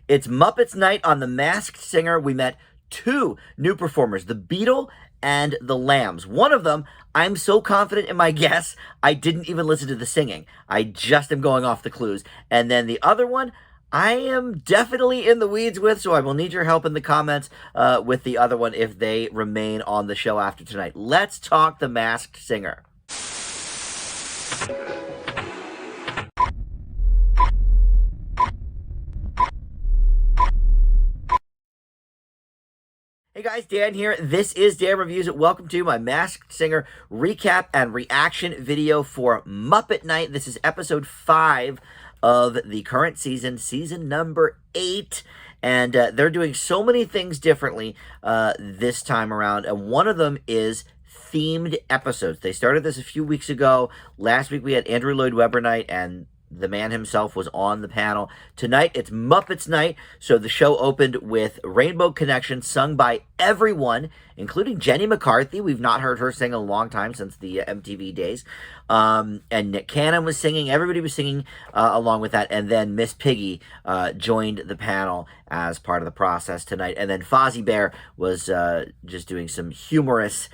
It's Muppets Night on The Masked Singer. We met two new performers, the Beetle and The Lambs. One of them, I'm so confident in my guess, I didn't even listen to the singing. I just am going off the clues. And then the other one, I am definitely in the weeds with, so I will need your help in the comments with the other one if they remain on the show after tonight. Let's talk The Masked Singer. Hey guys, Dan here. This is Dan Reviews It. Welcome to my Masked Singer recap and reaction video for Muppet Night. This is episode 5 of the current season, season number 8. And they're doing so many things differently this time around. And one of them is themed episodes. They started this a few weeks ago. Last week we had Andrew Lloyd Webber night, and the man himself was on the panel. Tonight, it's Muppets Night, so the show opened with Rainbow Connection, sung by everyone, including Jenny McCarthy. We've not heard her sing in a long time, since the MTV days. And Nick Cannon was singing. Everybody was singing along with that. And then Miss Piggy joined the panel as part of the process tonight. And then Fozzie Bear was just doing some humorous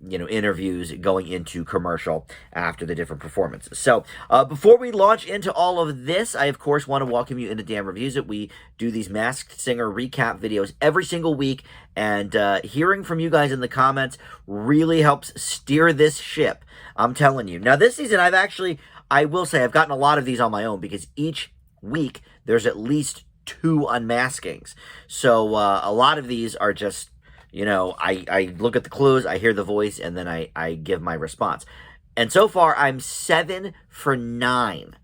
interviews going into commercial after the different performances. So, before we launch into all of this, I, of course, want to welcome you into Dan Reviews It. We do these Masked Singer recap videos every single week, and hearing from you guys in the comments really helps steer this ship. I'm telling you. Now, this season, I will say, I've gotten a lot of these on my own, because each week, there's at least 2 unmaskings. So, a lot of these are just, I look at the clues, I hear the voice, and then I give my response. And so far, I'm 7 for 9,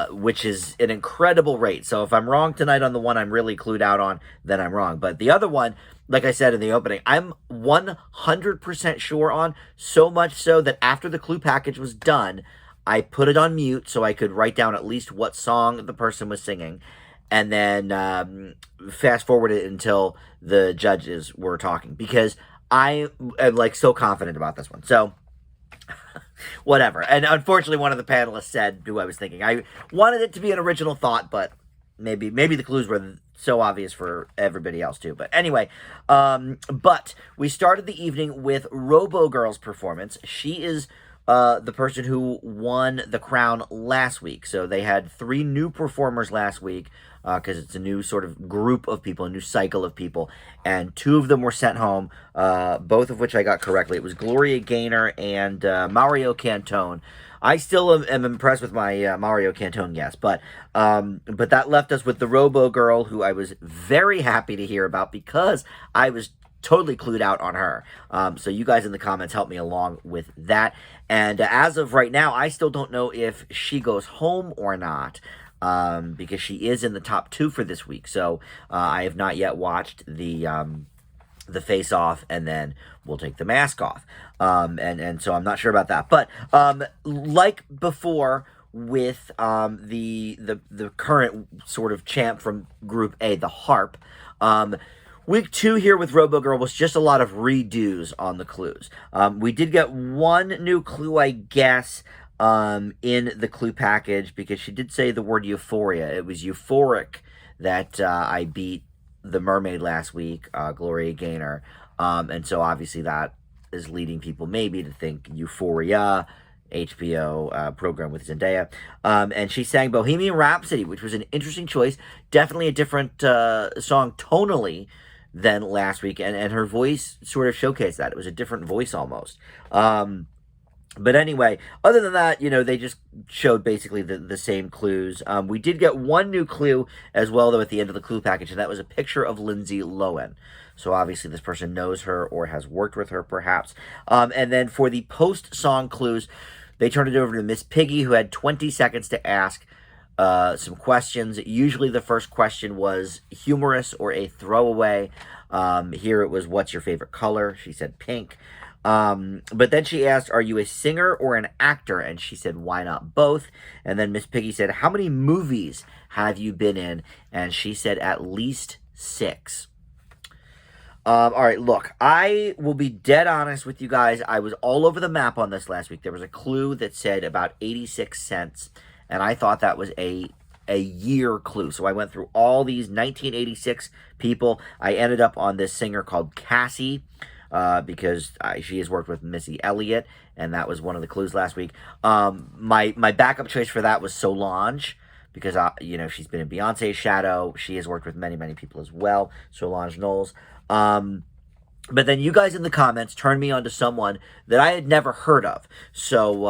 which is an incredible rate. So if I'm wrong tonight on the one I'm really clued out on, then I'm wrong. But the other one, like I said in the opening, I'm 100% sure on, so much so that after the clue package was done, I put it on mute so I could write down at least what song the person was singing, and then fast forward it until the judges were talking, because I am so confident about this one. So whatever. And unfortunately, one of the panelists said who I was thinking. I wanted it to be an original thought, but maybe the clues were so obvious for everybody else too. But anyway, but we started the evening with Robo Girl's performance. She is the person who won the crown last week. So they had 3 new performers last week, because it's a new sort of group of people, a new cycle of people, and 2 of them were sent home, both of which I got correctly. It was Gloria Gaynor and Mario Cantone. I still am impressed with my Mario Cantone guess, but that left us with the Robo Girl, who I was very happy to hear about, because I was totally clued out on her. So you guys in the comments help me along with that. And as of right now, I still don't know if she goes home or not, because she is in the top 2 for this week. So I have not yet watched the face off, and then we'll take the mask off. And so I'm not sure about that. But like before with the current sort of champ from Group A, the Harp, Week 2 here with Robo Girl was just a lot of redos on the clues. We did get one new clue, I guess, in the clue package, because she did say the word euphoria. It was euphoric that I beat the mermaid last week, Gloria Gaynor. And so obviously that is leading people maybe to think Euphoria, HBO program with Zendaya. And she sang Bohemian Rhapsody, which was an interesting choice. Definitely a different song tonally than last week, and her voice sort of showcased that. It was a different voice almost. But anyway, other than that, they just showed basically the same clues. We did get one new clue as well, though, at the end of the clue package, and that was a picture of Lindsay Lohan. So obviously this person knows her or has worked with her, perhaps. And then for the post-song clues, they turned it over to Miss Piggy, who had 20 seconds to ask some questions. Usually the first question was humorous or a throwaway. Here it was, what's your favorite color? She said pink. But then she asked, are you a singer or an actor? And she said, why not both? And then Miss Piggy said, how many movies have you been in? And she said, at least 6. All right, look, I will be dead honest with you guys. I was all over the map on this last week. There was a clue that said about 86 cents, and I thought that was a a year clue. So I went through all these 1986 people. I ended up on this singer called Cassie, because she has worked with Missy Elliott, and that was one of the clues last week. My backup choice for that was Solange, because she's been in Beyonce's shadow. She has worked with many, many people as well. Solange Knowles. But then you guys in the comments turned me on to someone that I had never heard of. So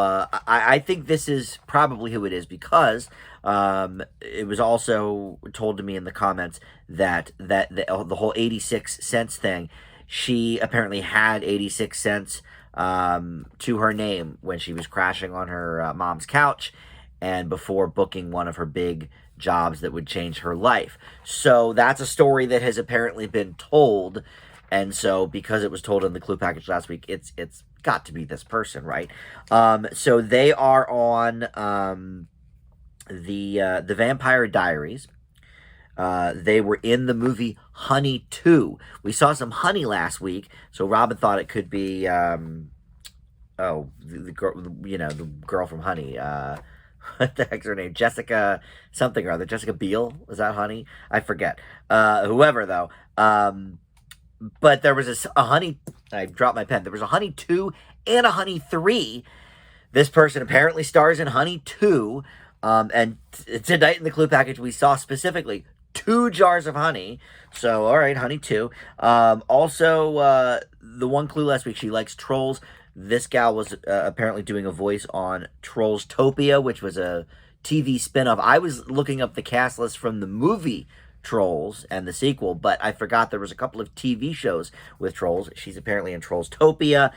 I think this is probably who it is, because it was also told to me in the comments that the whole 86 cents thing, she apparently had 86 cents to her name when she was crashing on her mom's couch, and before booking one of her big jobs that would change her life. So that's a story that has apparently been told. And so, because it was told in the clue package last week, it's got to be this person, right? So they are on the Vampire Diaries. They were in the movie Honey 2. We saw some honey last week, so Robin thought it could be the girl, the girl from Honey. What the heck's her name? Jessica something or other. Jessica Biel? Is that Honey? I forget. Whoever though. But there was a Honey, I dropped my pen. There was a Honey 2 and a Honey 3. This person apparently stars in Honey 2. And tonight in the clue package, we saw specifically 2 jars of honey. So, all right, Honey 2. Also, the one clue last week, she likes trolls. This gal was apparently doing a voice on Trollstopia, which was a TV spinoff. I was looking up the cast list from the movie Trolls and the sequel, but I forgot there was a couple of TV shows with trolls. She's apparently in Trollstopia.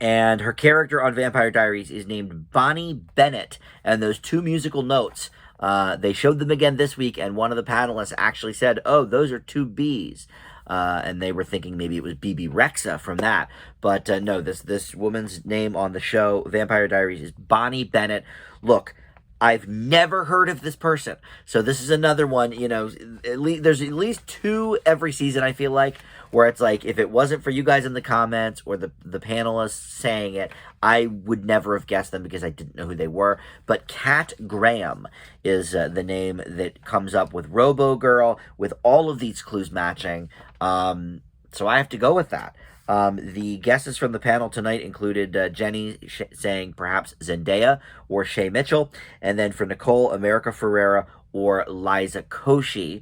And her character on Vampire Diaries is named Bonnie Bennett. And those 2 musical notes, they showed them again this week, and one of the panelists actually said, oh, those are 2 B's. And they were thinking maybe it was BB Rexa from that. But no, this woman's name on the show, Vampire Diaries, is Bonnie Bennett. Look, I've never heard of this person. So this is another one, there's at least 2 every season, I feel like, where it's like, if it wasn't for you guys in the comments or the panelists saying it, I would never have guessed them because I didn't know who they were. But Kat Graham is the name that comes up with Robo Girl, with all of these clues matching. So I have to go with that. The guesses from the panel tonight included Jenny saying perhaps Zendaya or Shay Mitchell, and then for Nicole, America Ferrera or Liza Koshy.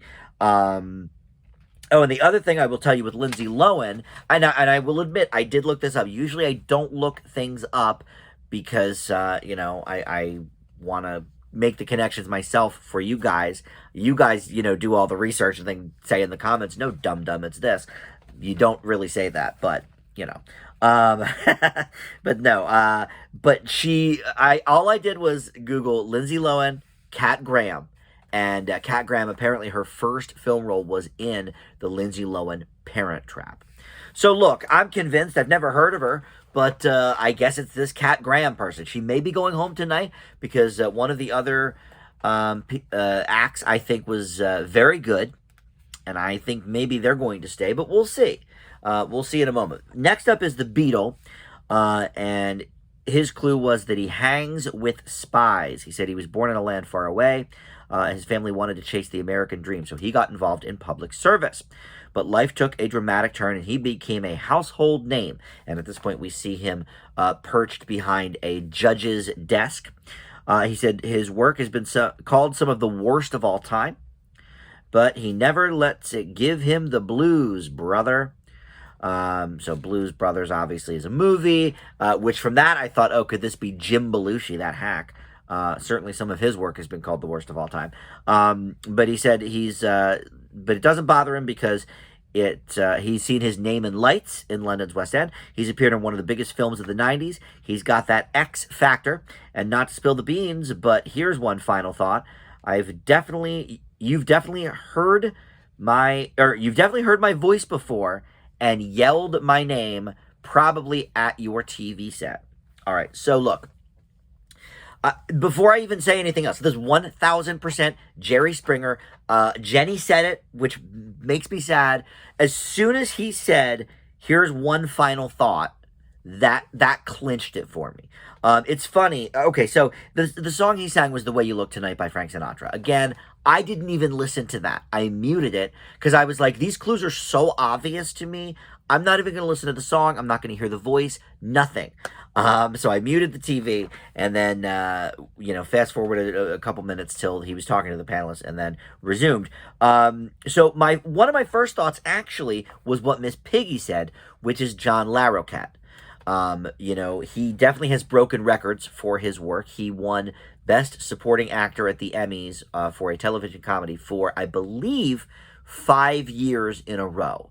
Oh, and the other thing I will tell you with Lindsay Lohan, and I will admit, I did look this up. Usually I don't look things up because, I want to make the connections myself for you guys. You guys, do all the research and then say in the comments, no, dum-dum, it's this. You don't really say that, but, but no, but all I did was Google Lindsay Lohan, Kat Graham. And Kat Graham, apparently her first film role was in the Lindsay Lohan Parent Trap. So look, I'm convinced. I've never heard of her, but I guess it's this Kat Graham person. She may be going home tonight because one of the other acts I think was very good. And I think maybe they're going to stay, but we'll see. We'll see in a moment. Next up is the Beetle, and his clue was that he hangs with spies. He said he was born in a land far away. His family wanted to chase the American dream, so he got involved in public service. But life took a dramatic turn, and he became a household name. And at this point, we see him perched behind a judge's desk. He said his work has been called some of the worst of all time, but he never lets it give him the blues, brother. So Blues Brothers obviously is a movie, which from that I thought, oh, could this be Jim Belushi, that hack? Certainly some of his work has been called the worst of all time. But he said but it doesn't bother him because he's seen his name in lights in London's West End. He's appeared in one of the biggest films of the 90s. He's got that X factor. And not to spill the beans, but here's one final thought. You've definitely heard my voice before and yelled my name probably at your TV set. All right, so look. Before I even say anything else, this is 1,000% Jerry Springer. Jenny said it, which makes me sad. As soon as he said, here's one final thought, that clinched it for me. It's funny. Okay, so the song he sang was "The Way You Look Tonight" by Frank Sinatra. Again, I didn't even listen to that. I muted it because I was like, these clues are so obvious to me. I'm not even going to listen to the song. I'm not going to hear the voice. Nothing. So I muted the TV and then, fast forwarded a couple minutes till he was talking to the panelists and then resumed. So one of my first thoughts actually was what Miss Piggy said, which is John Larroquette. He definitely has broken records for his work. He won Best Supporting Actor at the Emmys for a television comedy for, I believe, 5 years in a row,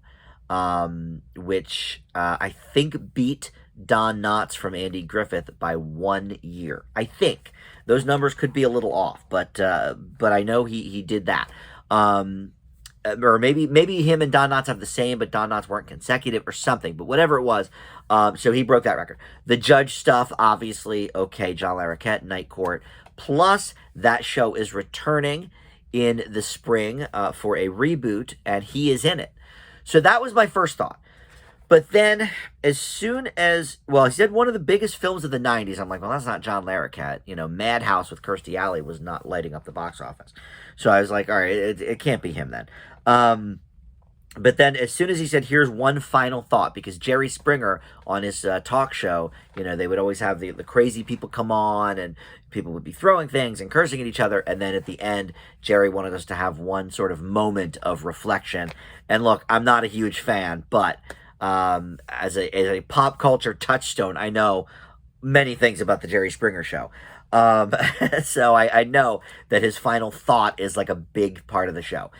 which I think beat Don Knotts from Andy Griffith by 1 year. I think those numbers could be a little off, but I know he did that. Or maybe him and Don Knotts have the same, but Don Knotts weren't consecutive or something. But whatever it was, so he broke that record. The judge stuff, obviously, okay. John Larroquette, Night Court. Plus, that show is returning in the spring for a reboot, and he is in it. So that was my first thought. But then, as soon as, he said one of the biggest films of the 90s, I'm like, well, that's not John Larroquette. Madhouse with Kirstie Alley was not lighting up the box office. So I was like, all right, it can't be him then. But then as soon as he said, here's one final thought, because Jerry Springer on his talk show, they would always have the crazy people come on and people would be throwing things and cursing at each other. And then at the end, Jerry wanted us to have one sort of moment of reflection. And look, I'm not a huge fan, but as a pop culture touchstone, I know many things about the Jerry Springer show. So I know that his final thought is like a big part of the show.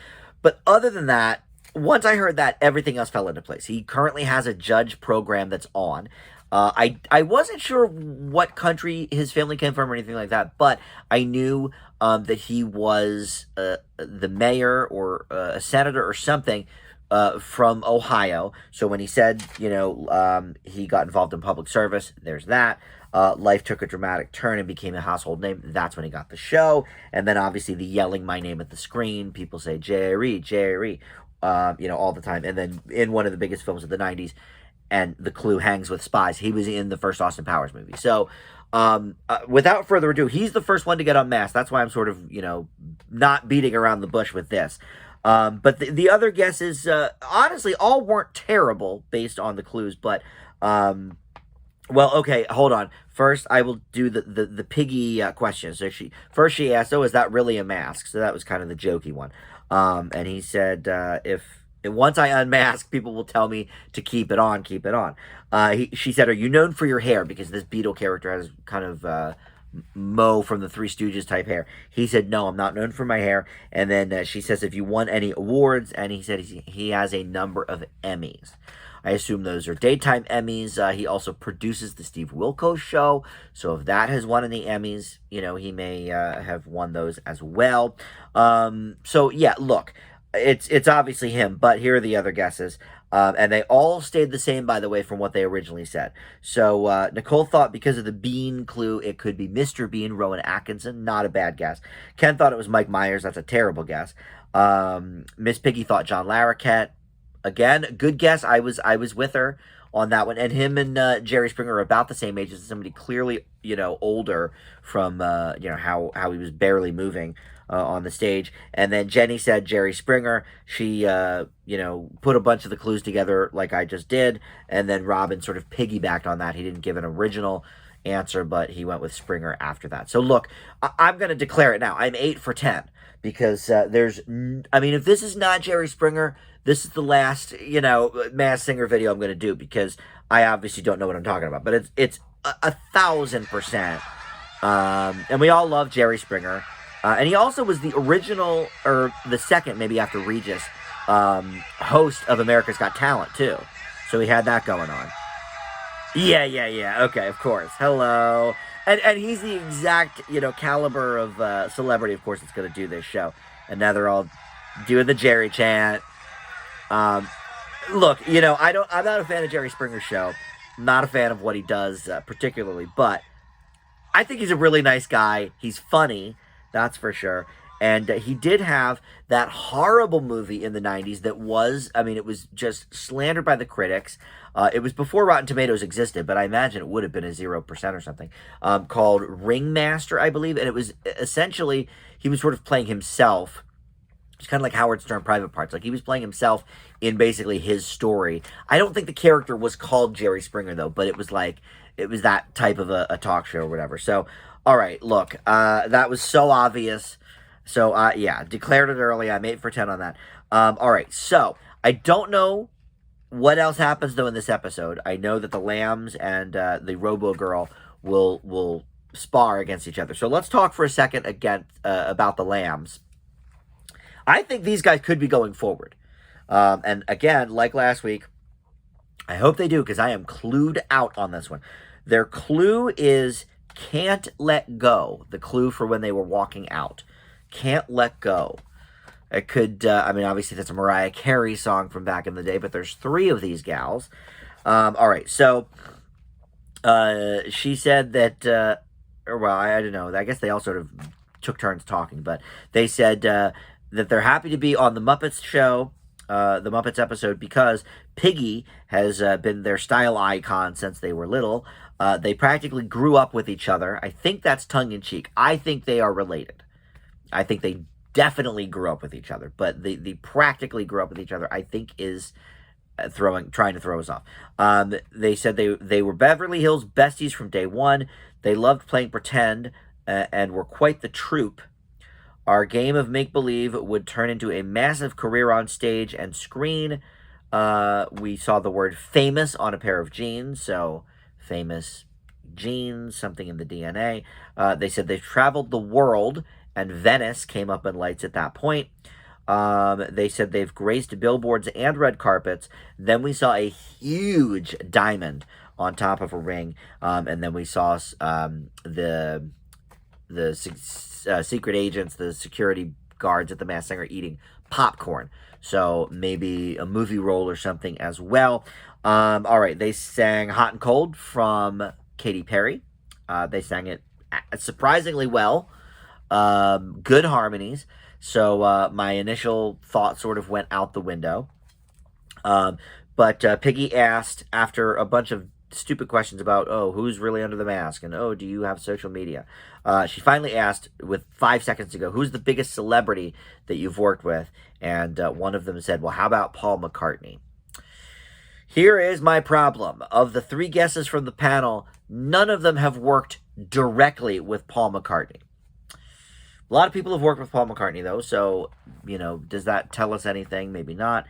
But other than that, once I heard that, everything else fell into place. He currently has a judge program that's on. I wasn't sure what country his family came from or anything like that, but I knew that he was the mayor or a senator or something from Ohio. So when he said, he got involved in public service, there's that. Life took a dramatic turn and became a household name. That's when he got the show. And then obviously the yelling my name at the screen. People say Jerry, Jerry, all the time. And then in one of the biggest films of the 90s, and the clue hangs with spies, he was in the first Austin Powers movie. So without further ado, he's the first one to get unmasked. That's why I'm sort of, not beating around the bush with this. But the other guesses, honestly, all weren't terrible based on the clues. But, okay, hold on. First, I will do the Piggy question. So she asked, "Oh, is that really a mask?" So that was kind of the jokey one. And he said, if once I unmask, people will tell me to keep it on, keep it on. She said, "Are you known for your hair?" Because this Beetle character has kind of Mo from the Three Stooges type hair. He said, "No, I'm not known for my hair." And then she says, "If you won any awards?" And he said he has a number of Emmys. I assume those are daytime Emmys. He also produces the Steve Wilkos show. So if that has won any Emmys, he may have won those as well. So yeah, look, it's obviously him, but here are the other guesses. And they all stayed the same, by the way, from what they originally said. So Nicole thought because of the Bean clue, it could be Mr. Bean, Rowan Atkinson. Not a bad guess. Ken thought it was Mike Myers. That's a terrible guess. Miss Piggy thought John Larroquette. Again, good guess. I was with her on that one. And him and Jerry Springer are about the same age as somebody clearly, older from, how he was barely moving on the stage. And then Jenny said Jerry Springer. She, put a bunch of the clues together like I just did. And then Robin sort of piggybacked on that. He didn't give an original answer, but he went with Springer after that. So look, I'm going to declare it now. I'm 8 for 10 because if this is not Jerry Springer, this is the last, Masked Singer video I'm going to do because I obviously don't know what I'm talking about. But it's 1,000%. And we all love Jerry Springer. And he also was the original, or the second, maybe after Regis, host of America's Got Talent, too. So he had that going on. Yeah. Okay, of course. Hello. And he's the exact, caliber of celebrity, of course, that's going to do this show. And now they're all doing the Jerry chant. Look, I'm not a fan of Jerry Springer's show. I'm not a fan of what he does particularly, but I think he's a really nice guy. He's funny, that's for sure. And he did have that horrible movie in the 90s that was, I mean, it was just slandered by the critics. It was before Rotten Tomatoes existed, but I imagine it would have been a 0% or something, called Ringmaster, I believe. And it was essentially, he was sort of playing himself. It's kind of like Howard Stern Private Parts. Like, he was playing himself in basically his story. I don't think the character was called Jerry Springer, though, but it was like, it was that type of a talk show or whatever. So, all right, look, that was so obvious. So, yeah, declared it early. I'm 8 for 10 on that. All right, so I don't know what else happens, though, in this episode. I know that the Lambs and the Robo Girl will spar against each other. So let's talk for a second again about the Lambs. I think these guys could be going forward. And again, like last week, I hope they do, because I am clued out on this one. Their clue is can't let go. The clue for when they were walking out. Can't let go. It could, I mean, obviously that's a Mariah Carey song from back in the day, but there's 3 of these gals. All right, so she said that, or well, I don't know. I guess they all sort of took turns talking, but they said that they're happy to be on the Muppets show, the Muppets episode, because Piggy has been their style icon since they were little. They practically grew up with each other. I think that's tongue-in-cheek. I think they are related. I think they definitely grew up with each other, but the practically grew up with each other, I think, is trying to throw us off. They said they were Beverly Hills besties from day one. They loved playing pretend and were quite the troupe. Our game of make-believe would turn into a massive career on stage and screen. We saw the word famous on a pair of jeans, so famous jeans, something in the DNA. They said they've traveled the world, and Venice came up in lights at that point. They said they've graced billboards and red carpets. Then we saw a huge diamond on top of a ring, and then we saw the secret agents, the security guards at the Masked Singer eating popcorn. So maybe a movie role or something as well. All right, they sang Hot and Cold from Katy Perry. They sang it surprisingly well. Good harmonies. So my initial thought sort of went out the window. But Piggy asked, after a bunch of stupid questions about, oh, who's really under the mask? And, oh, do you have social media? She finally asked, with 5 seconds to go, who's the biggest celebrity that you've worked with? And one of them said, well, how about Paul McCartney? Here is my problem. Of the 3 guesses from the panel, none of them have worked directly with Paul McCartney. A lot of people have worked with Paul McCartney, though, so, you know, does that tell us anything? Maybe not.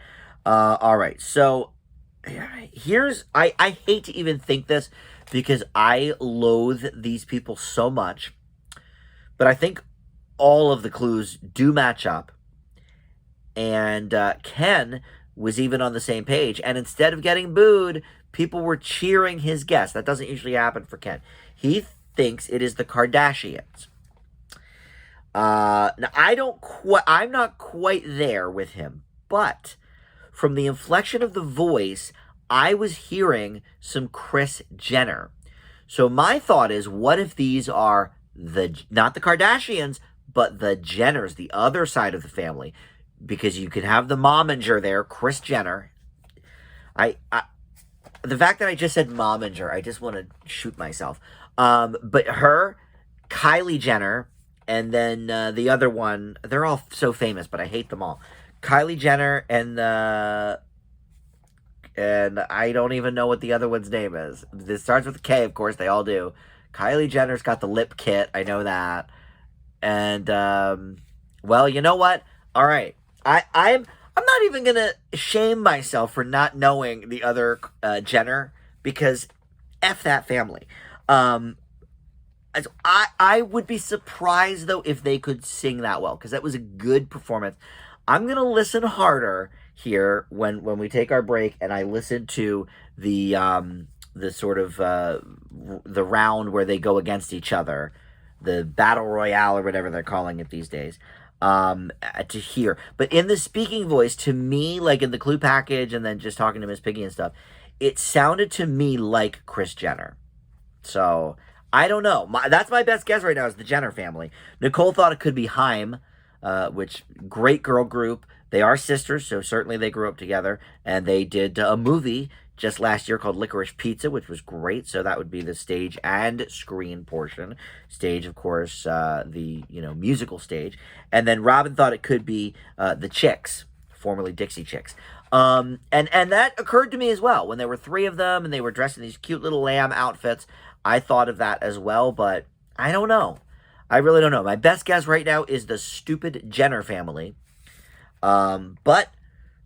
All right, so here's, I hate to even think this, because I loathe these people so much, but I think all of the clues do match up, and Ken was even on the same page, and instead of getting booed, people were cheering his guess. That doesn't usually happen for Ken. He thinks it is the Kardashians. Now I'm not quite there with him, but from the inflection of the voice, I was hearing some Kris Jenner. So my thought is, what if these are not the Kardashians, but the Jenners, the other side of the family? Because you could have the momager there, Kris Jenner. The fact that I just said momager, I just want to shoot myself. But her, Kylie Jenner, and then the other one, they're all so famous, but I hate them all. Kylie Jenner and I don't even know what the other one's name is. This starts with a K, of course, they all do. Kylie Jenner's got the lip kit, I know that. And, well, you know what? All right. I'm not even going to shame myself for not knowing the other Jenner, because F that family. I would be surprised, though, if they could sing that well, because that was a good performance. I'm going to listen harder here when we take our break, and I listen to the sort of the round where they go against each other, the battle royale or whatever they're calling it these days, to hear. But in the speaking voice, to me, like in the clue package and then just talking to Miss Piggy and stuff, it sounded to me like Kris Jenner. So I don't know. That's my best guess right now, is the Jenner family. Nicole thought it could be Haim. which great girl group. They are sisters, so certainly they grew up together, and they did a movie just last year called Licorice Pizza, which was great. So that would be the stage and screen portion. Stage, of course, the musical stage, and then Robin thought it could be the Chicks, formerly Dixie Chicks. And that occurred to me as well when there were three of them and they were dressed in these cute little lamb outfits. I thought of that as well, but I don't know. I really don't know. My best guess right now is the stupid Jenner family. But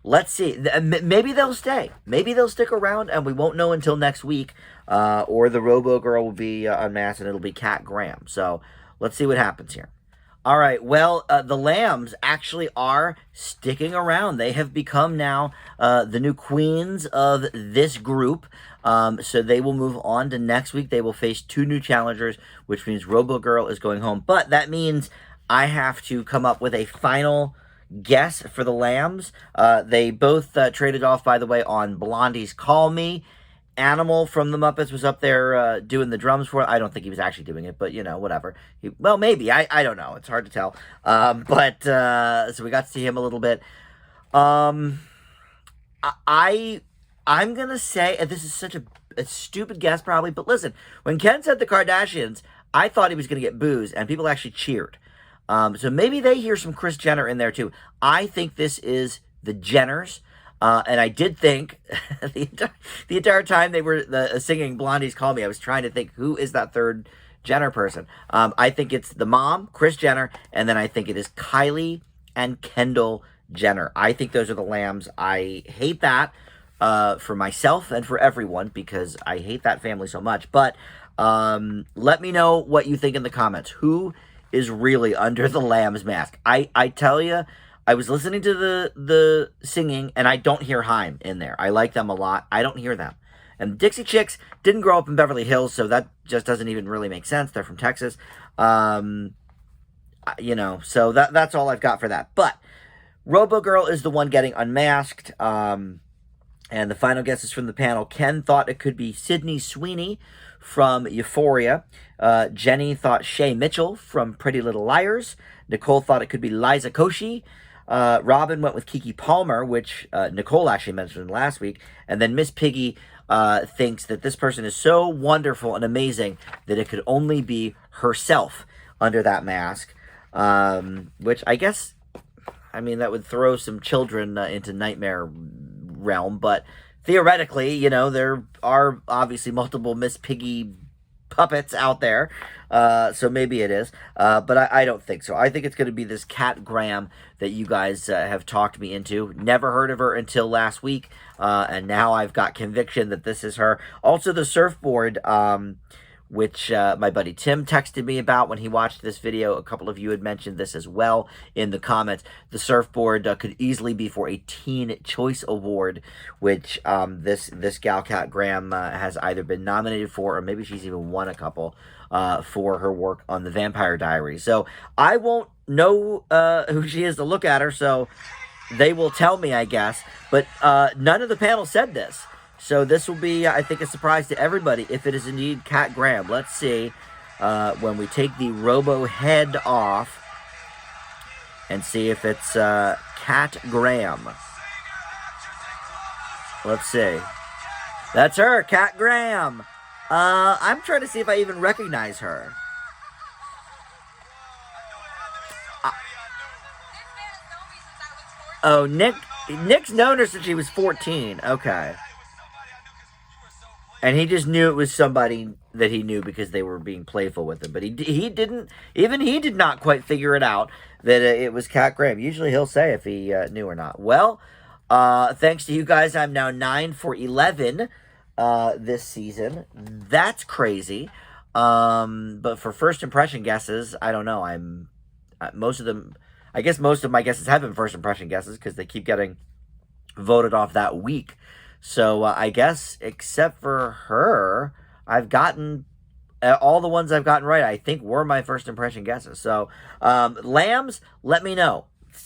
let's see. Maybe they'll stay. Maybe they'll stick around, and we won't know until next week. Or the Robo Girl will be unmasked, and it'll be Cat Graham. So let's see what happens here. All right. Well, the Lambs actually are sticking around. They have become now the new queens of this group. So they will move on to next week. They will face two new challengers, which means Robo Girl is going home. But that means I have to come up with a final guess for the Lambs. They both traded off, by the way, on Blondie's Call Me. Animal from the Muppets was up there doing the drums for it. I don't think he was actually doing it, but, whatever. Well, maybe. I don't know. It's hard to tell. So we got to see him a little bit. I'm going to say, and this is such a stupid guess probably, but listen, when Ken said the Kardashians, I thought he was going to get boos, and people actually cheered. So maybe they hear some Kris Jenner in there too. I think this is the Jenners. And I did think the entire time they were singing Blondie's Call Me, I was trying to think, who is that third Jenner person? I think it's the mom, Kris Jenner, and then I think it is Kylie and Kendall Jenner. I think those are the Lambs. I hate that for myself and for everyone because I hate that family so much. But let me know what you think in the comments. Who is really under the Lambs mask? I tell you, I was listening to the singing, and I don't hear Haim in there. I like them a lot. I don't hear them. And Dixie Chicks didn't grow up in Beverly Hills, so that just doesn't even really make sense. They're from Texas. So that's all I've got for that. But Robo Girl is the one getting unmasked. And the final guess is from the panel. Ken thought it could be Sydney Sweeney from Euphoria. Jenny thought Shay Mitchell from Pretty Little Liars. Nicole thought it could be Liza Koshy. Robin went with Keke Palmer, which Nicole actually mentioned last week. And then Miss Piggy thinks that this person is so wonderful and amazing that it could only be herself under that mask. Which I guess, that would throw some children into nightmare realm. But theoretically, there are obviously multiple Miss Piggy puppets out there. So maybe it is. But I don't think so. I think it's going to be this Cat Graham that you guys have talked me into. Never heard of her until last week. And now I've got conviction that this is her. Also, the surfboard, which my buddy Tim texted me about when he watched this video. A couple of you had mentioned this as well in the comments. The surfboard could easily be for a Teen Choice Award, which this gal Cat Graham has either been nominated for, or maybe she's even won a couple for her work on the Vampire Diaries. So I won't know who she is to look at her, so they will tell me, I guess. But none of the panel said this. So this will be, I think, a surprise to everybody if it is indeed Cat Graham. Let's see when we take the Robo head off and see if it's Cat Graham. Let's see. That's her, Cat Graham. I'm trying to see if I even recognize her. Oh, Nick's known her since she was 14. Okay. And he just knew it was somebody that he knew because they were being playful with him. But he did not quite figure it out that it was Cat Graham. Usually he'll say if he knew or not. Well, thanks to you guys, I'm now 9 for 11 this season. That's crazy. But for first impression guesses, I don't know. Most of my guesses have been first impression guesses because they keep getting voted off that week. So I guess except for her, I've gotten all the ones I've gotten right, I think, were my first impression guesses. So Lambs, let me know.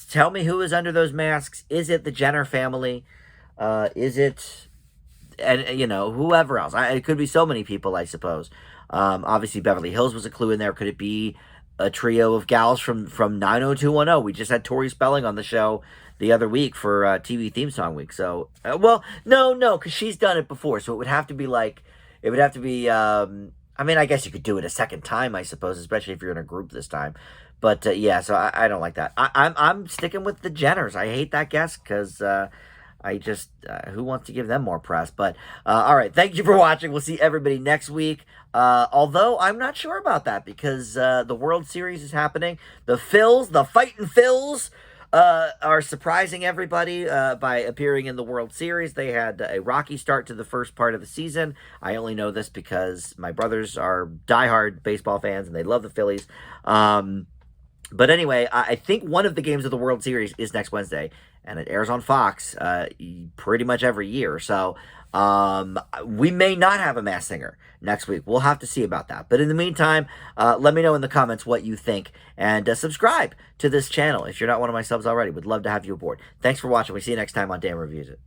Tell me who is under those masks. Is it the Jenner family? Is it, and whoever else? It could be so many people, I suppose. Obviously, Beverly Hills was a clue in there. Could it be a trio of gals from 90210. We just had Tori Spelling on the show the other week for TV theme song week. So, well, no, because she's done it before. So it would have to be like, it would have to be. I mean, I guess you could do it a second time, I suppose, especially if you're in a group this time. But yeah, so I don't like that. I'm sticking with the Jenners. I hate that guess because I just who wants to give them more press? But all right, thank you for watching. We'll see everybody next week. Although I'm not sure about that because the World Series is happening. The Fightin' Phils, are surprising everybody by appearing in the World Series. They had a rocky start to the first part of the season. I only know this because my brothers are diehard baseball fans and they love the Phillies. But anyway, I think one of the games of the World Series is next Wednesday, and it airs on Fox pretty much every year. So we may not have a Masked Singer next week. We'll have to see about that. But in the meantime, let me know in the comments what you think, and subscribe to this channel if you're not one of my subs already. Would love to have you aboard. Thanks for watching. We see you next time on Dan Reviews It.